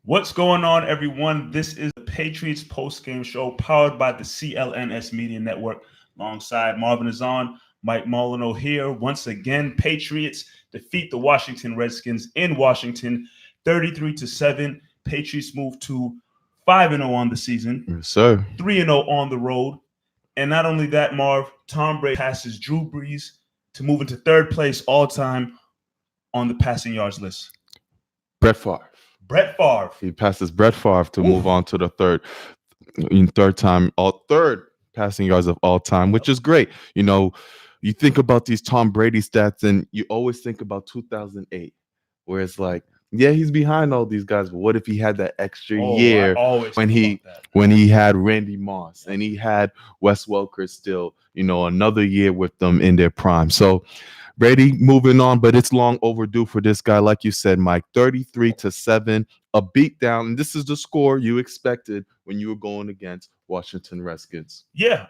What's going on, everyone? This is the Patriots Postgame Show powered by the CLNS Media Network. Alongside Marvin Azan, Mike Molyneux here. Once again, Patriots defeat the Washington Redskins in Washington 33-7. Patriots move to 5-0 on the season, Yes, sir. 3-0 on the road. And not only that, Marv, Tom Brady passes Drew Brees to move into third place all time on the passing yards list. Brett Favre. Brett Favre. He passes Brett Favre to move on to the third passing yards of all time, which is great. You know, you think about these Tom Brady stats and you always think about 2008, where it's like, yeah, he's behind all these guys, but what if he had that extra year when he had Randy Moss and he had Wes Welker still, another year with them in their prime. So Brady moving on, but it's long overdue for this guy. Like you said, Mike, 33-7, a beatdown. And this is the score you expected when you were going against Washington Redskins. Yeah.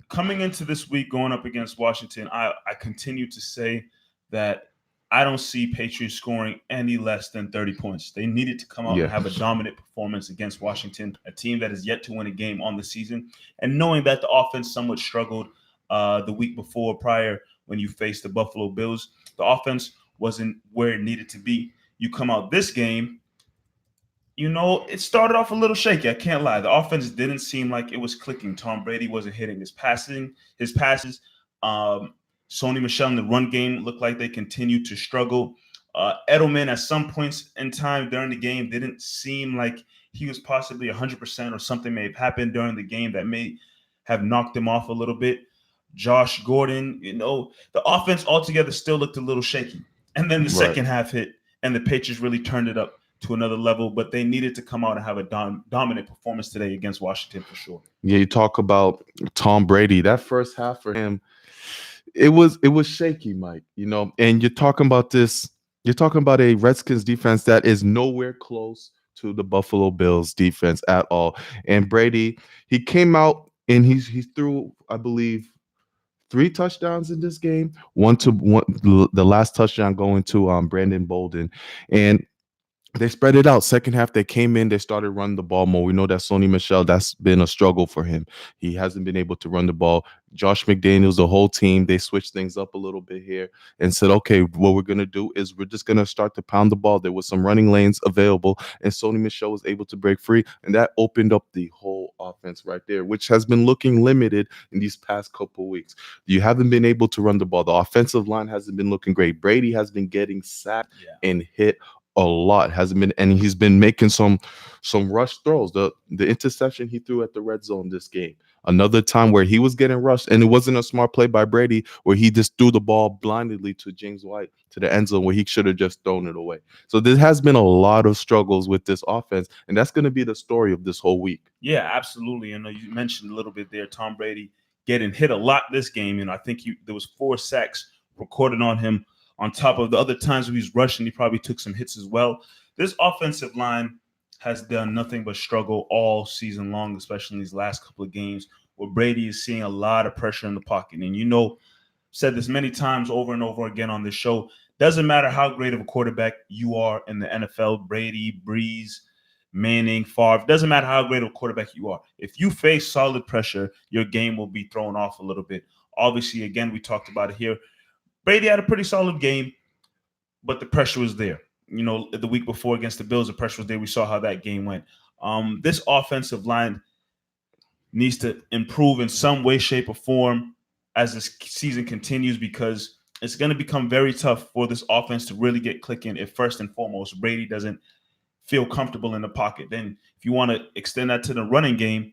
Coming into this week, going up against Washington, I continue to say that I don't see Patriots scoring any less than 30 points. They needed to come out and have a dominant performance against Washington, a team that is yet to win a game on the season. And knowing that the offense somewhat struggled the week before prior when you faced the Buffalo Bills, the offense wasn't where it needed to be. You come out this game, it started off a little shaky. I can't lie. The offense didn't seem like it was clicking. Tom Brady wasn't hitting his passes. Sony Michel in the run game looked like they continued to struggle. Edelman at some points in time during the game didn't seem like he was possibly 100%, or something may have happened during the game that may have knocked him off a little bit. Josh Gordon, the offense altogether still looked a little shaky. And then the second half hit, and the Patriots really turned it up to another level, but they needed to come out and have a dominant performance today against Washington for sure. Yeah, you talk about Tom Brady. That first half for him, it was shaky, Mike, and you're talking about a Redskins defense that is nowhere close to the Buffalo Bills defense at all. And Brady, he came out and he threw, I believe, 3 touchdowns in this game. The last touchdown going to Brandon Bolden, and they spread it out. Second half, they came in, they started running the ball more. We know that Sony Michel, that's been a struggle for him. He hasn't been able to run the ball. Josh McDaniels, the whole team, they switched things up a little bit here and said, okay, what we're going to do is we're just going to start to pound the ball. There was some running lanes available, and Sony Michel was able to break free, and that opened up the whole offense right there, which has been looking limited in these past couple weeks. You haven't been able to run the ball. The offensive line hasn't been looking great. Brady has been getting sacked and hit a lot, and he's been making some rush throws. The interception he threw at the red zone this game, another time where he was getting rushed, and it wasn't a smart play by Brady where he just threw the ball blindly to James White to the end zone where he should have just thrown it away. So there has been a lot of struggles with this offense, and that's going to be the story of this whole week. Yeah, absolutely. You mentioned a little bit there, Tom Brady getting hit a lot this game. I think there was 4 sacks recorded on him, on top of the other times when he's rushing. He probably took some hits as well. This offensive line has done nothing but struggle all season long, especially in these last couple of games where Brady is seeing a lot of pressure in the pocket. And said this many times over and over again on this show, doesn't matter how great of a quarterback you are in the NFL, Brady, Breeze, Manning, Favre, doesn't matter how great of a quarterback you are. If you face solid pressure, your game will be thrown off a little bit. Obviously, again, we talked about it here. Brady had a pretty solid game, but the pressure was there. The week before against the Bills, the pressure was there. We saw how that game went. This offensive line needs to improve in some way, shape, or form as this season continues, because it's going to become very tough for this offense to really get clicking if, first and foremost, Brady doesn't feel comfortable in the pocket. Then if you want to extend that to the running game,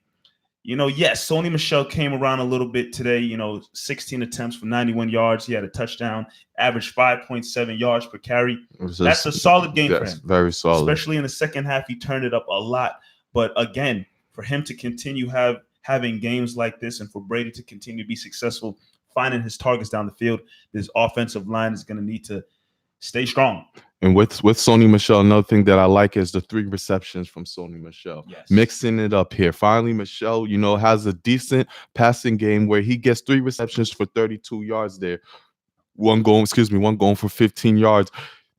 yes, Sony Michel came around a little bit today, 16 attempts for 91 yards. He had a touchdown, averaged 5.7 yards per carry. That's a solid game for him. Very solid. Especially in the second half, he turned it up a lot. But again, for him to continue having games like this, and for Brady to continue to be successful finding his targets down the field, this offensive line is going to need to stay strong. And with Sony Michel, another thing that I like is the 3 receptions from Sony Michel. Yes. Mixing it up here. Finally, Michel, has a decent passing game where he gets 3 receptions for 32 yards there. One going for 15 yards.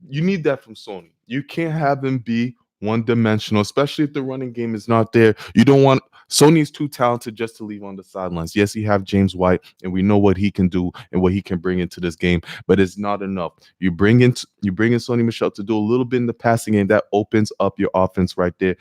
You need that from Sony. You can't have him be one-dimensional, especially if the running game is not there. You don't want Sony's too talented just to leave on the sidelines. Yes, you have James White, and we know what he can do and what he can bring into this game, but it's not enough. You bring in Sony Michel to do a little bit in the passing game that opens up your offense right there.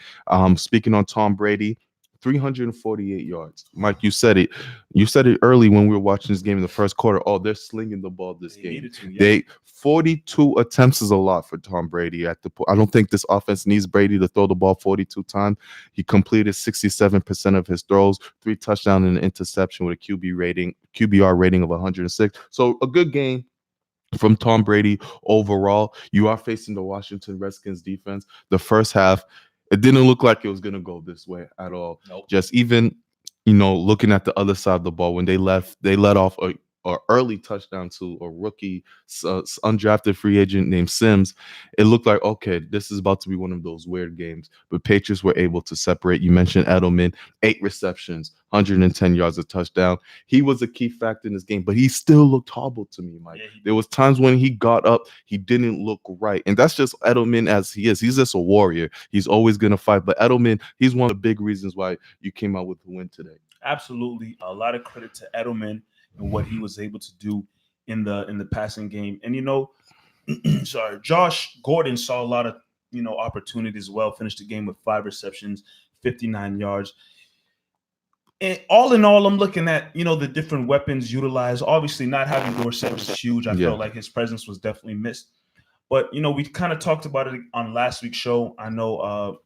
Speaking on Tom Brady, 348 yards. Mike, you said it. You said it early when we were watching this game in the first quarter. Oh, they're slinging the ball this They game. needed to, yeah. They 42 attempts is a lot for Tom Brady at the point. I don't think this offense needs Brady to throw the ball 42 times. He completed 67% of his throws, 3 touchdowns and an interception with a QBR rating of 106. So a good game from Tom Brady overall. You are facing the Washington Redskins defense. The first half, it didn't look like it was going to go this way at all. Nope. Just even, looking at the other side of the ball, when they let off a early touchdown to a rookie, undrafted free agent named Sims. It looked like, okay, this is about to be one of those weird games. But Patriots were able to separate. You mentioned Edelman, 8 receptions, 110 yards, a touchdown. He was a key factor in this game, but he still looked horrible to me, Mike. Yeah, There was times when he got up, he didn't look right. And that's just Edelman as he is. He's just a warrior. He's always going to fight. But Edelman, he's one of the big reasons why you came out with the win today. Absolutely. A lot of credit to Edelman and what he was able to do in the passing game. And sorry, Josh Gordon saw a lot of opportunities as well. Finished the game with 5 receptions, 59 yards. And all in all, I'm looking at the different weapons utilized. Obviously, not having Dorsett was huge. I felt like his presence was definitely missed. But we kind of talked about it on last week's show. I know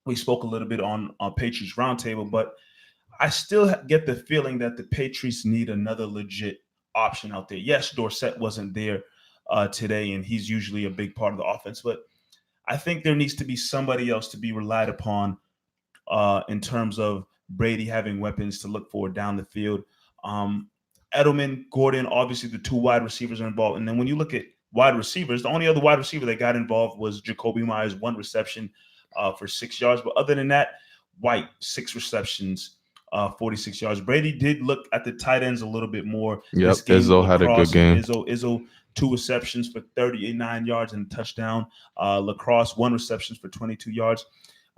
we spoke a little bit on Patriots Roundtable, but I still get the feeling that the Patriots need another legit option out there. Yes, Dorsett wasn't there today, and he's usually a big part of the offense, but I think there needs to be somebody else to be relied upon in terms of Brady having weapons to look for down the field. Edelman, Gordon, obviously the 2 wide receivers are involved. And then when you look at wide receivers, the only other wide receiver that got involved was Jacoby Myers, 1 reception for 6 yards. But other than that, White, 6 receptions, 46 yards. Brady did look at the tight ends a little bit more. Yep, Izzo had a good game. Izzo 2 receptions for 39 yards and a touchdown. Lacrosse, 1 reception for 22 yards.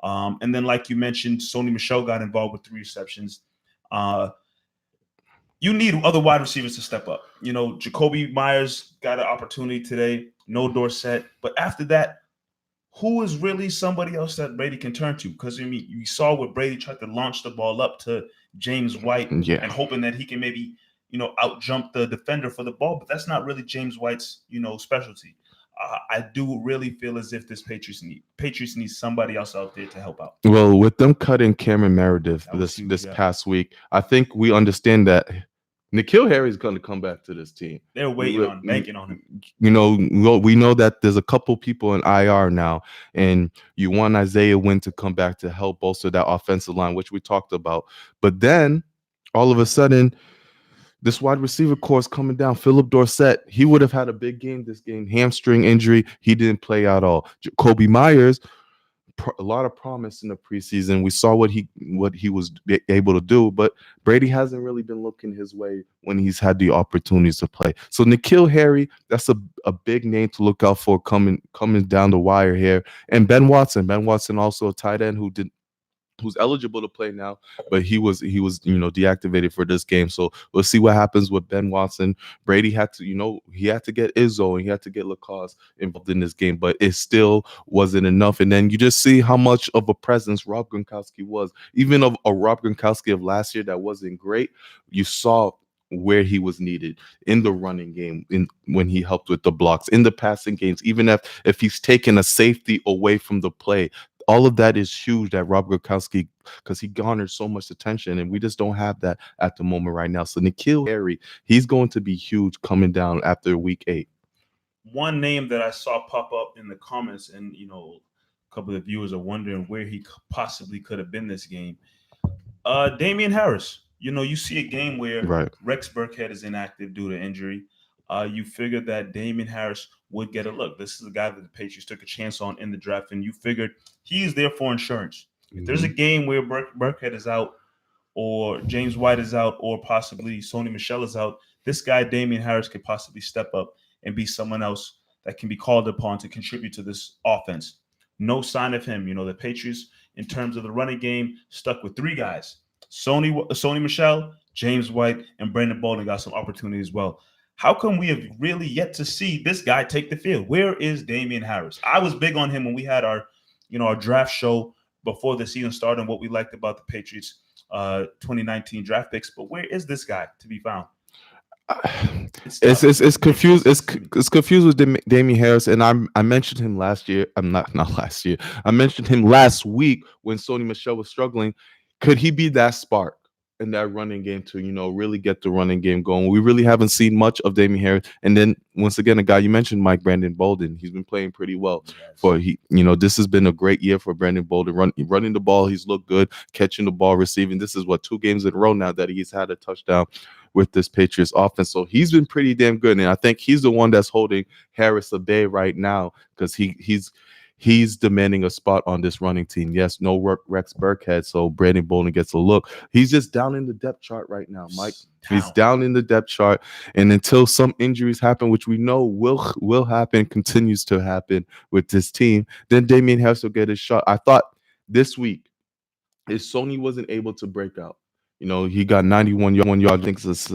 And then, like you mentioned, Sony Michel got involved with 3 receptions. You need other wide receivers to step up. Jacoby Myers got an opportunity today. No Dorsett. But after that, who is really somebody else that Brady can turn to? Because, you saw what Brady tried to launch the ball up to James White and hoping that he can maybe, out jump the defender for the ball. But that's not really James White's, specialty. I do really feel as if this Patriots need somebody else out there to help out. Well, with them cutting Cameron Meredith this past week, I think we understand that N'Keal Harry's going to come back to this team. They're banking on him. We know that there's a couple people in IR now, and you want Isaiah Wynn to come back to help bolster that offensive line, which we talked about. But then, all of a sudden, this wide receiver core is coming down. Philip Dorsett, he would have had a big game this game. Hamstring injury, he didn't play at all. Jacoby Myers, a lot of promise in the preseason. We saw what he was able to do, but Brady hasn't really been looking his way when he's had the opportunities to play. So N'Keal Harry, that's a big name to look out for coming down the wire here. And Ben Watson also a tight end who's eligible to play now, but he was deactivated for this game. So we'll see what happens with Ben Watson. Brady had to get Izzo and he had to get Lacoste involved in this game, but it still wasn't enough. And then you just see how much of a presence Rob Gronkowski was. Even of a Rob Gronkowski of last year that wasn't great, you saw where he was needed in the running game, when he helped with the blocks, in the passing games, even if he's taken a safety away from the play. All of that is huge, that Rob Gronkowski, because he garnered so much attention, and we just don't have that at the moment right now. So N'Keal Harry, he's going to be huge coming down after week 8. One name that I saw pop up in the comments, and a couple of viewers are wondering where he possibly could have been this game. Damian Harris. You see a game where Rex Burkhead is inactive due to injury. You figured that Damian Harris would get a look. This is a guy that the Patriots took a chance on in the draft, and you figured he is there for insurance. If there's a game where Burkhead is out, or James White is out, or possibly Sony Michel is out, this guy, Damian Harris, could possibly step up and be someone else that can be called upon to contribute to this offense. No sign of him. The Patriots, in terms of the running game, stuck with three guys: Sony Michel, James White, and Brandon Bolden got some opportunity as well. How come we have really yet to see this guy take the field? Where is Damian Harris? I was big on him when we had our draft show before the season started and what we liked about the Patriots 2019 draft picks. But where is this guy to be found? It's confused. It's confused with Damian Harris, and I mentioned him last year. I'm not last year. I mentioned him last week when Sony Michel was struggling. Could he be that spark in that running game to really get the running game going? We really haven't seen much of Damian Harris. And then once again, a guy you mentioned, Mike Brandon Bolden. He's been playing pretty well. Yes. This has been a great year for Brandon Bolden. Running the ball, he's looked good. Catching the ball, receiving. This is 2 games in a row now that he's had a touchdown with this Patriots offense. So he's been pretty damn good. And I think he's the one that's holding Harris at bay right now because he's demanding a spot on this running team. Yes, no Rex Burkhead, so Brandon Bolden gets a look. He's just down in the depth chart right now, Mike. He's down in the depth chart. And until some injuries happen, which we know will happen, continues to happen with this team, then Damian Harris will get his shot. I thought this week, if Sony wasn't able to break out, he got 91 yards. I think it's